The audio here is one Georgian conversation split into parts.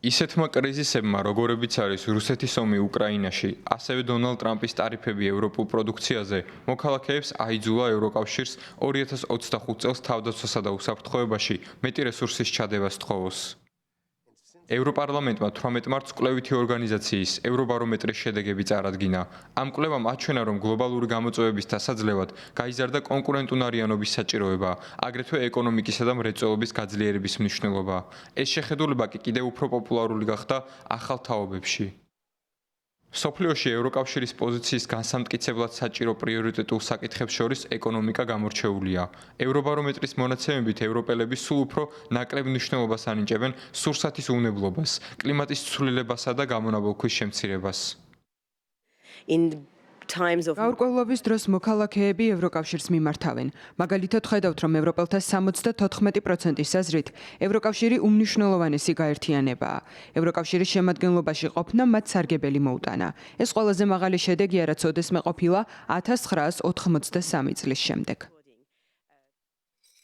ისეთმა კრიზისებმა, როგორებიც არის რუსეთის ომი უკრაინაში, ასევე დონალდ ტრამპის ტარიფები ევროპულ პროდუქციაზე, მოქალაქეებს აიძულა ევროკავშირს 2025 წელს თავდაცვასა და უსაფრთხოებაში მეტი რესურსის ჩადებას თხოვოს. ევროპარლამენტმა 18 მარტს კვლევითი ორგანიზაციის ევრობარომეტრის შედეგები წარადგინა. ამ კვლევამ აჩვენა, რომ გლობალური გამოწვევების დასაძლევად გაიზარდა კონკურენტუნარიანობის საჭიროება, აგრეთვე ეკონომიკისა და მრეწველობის გაძლიერების მნიშვნელობა. ეს შეხედულება კი კიდევ უფრო პოპულარული გახდა ახალ თაობებში. სოფლიოში ევროკავშირის პოზიციის განსამტკიცებლად საჭირო პრიორიტეტულ საკითხებს შორის ეკონომიკა გამორჩეულია. ევრობარომეტრის მონაცემებით ევროპელები სულ უფრო ნაკლებ მნიშვნელობას ანიჭებენ სურსათის უვნებლობას, კლიმატის ცვლილებასა და გამონაბოლქვის შემცირებას. გაურკვევლობის დროს მოქალაქეები ევროკავშირს მიმართავენ. მაგალითად ხედავთ, რომ ევროპელთა 74%-ის აზრით ევროკავშირი უმნიშვნელოვანესი გაერთიანებაა. ევროკავშირის შემადგენლობაში ყოფნა მათ სარგებელი მოუტანა. ეს ყველაზე მაღალი შედეგია, რაც ოდესმე ყოფილა 1983 წლის შემდეგ.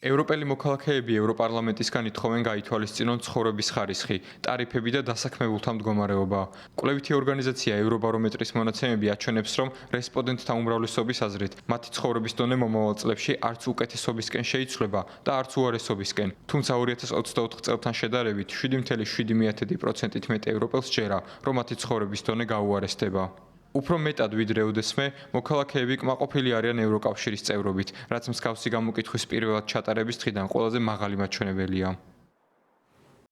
ევროპელი მოქალაქეები ევროპარლამენტისგან ითხოვენ გაითვალისწინონ ცხოვრების ხარისხი, ტარიფები და დასაქმებულთა მდგომარეობა. კვლევითი ორგანიზაცია ევრობარომეტრის მონაცემები აჩვენებს, რომ რესპონდენტთა უმრავლესობის აზრით, მათი ცხოვრების დონე მომავალ წლებში არც უკეთესობისკენ შეიცვლება და არც უარესობისკენ. თუმცა 2024 წელთან შედარებით 7,7% მეტ ევროპელს ჯერა, რომ მათი ცხოვრების დონე გაუარესდება. უფრო მეტად ვიდრე ოდესმე, მოქალაქეები კმაყოფილი არიან ევროკავშირის წევრობით, რაც მსგავსი გამოკითხვის პირველად ჩატარების დღიდან ყველაზე მაღალი მაჩვენებელია.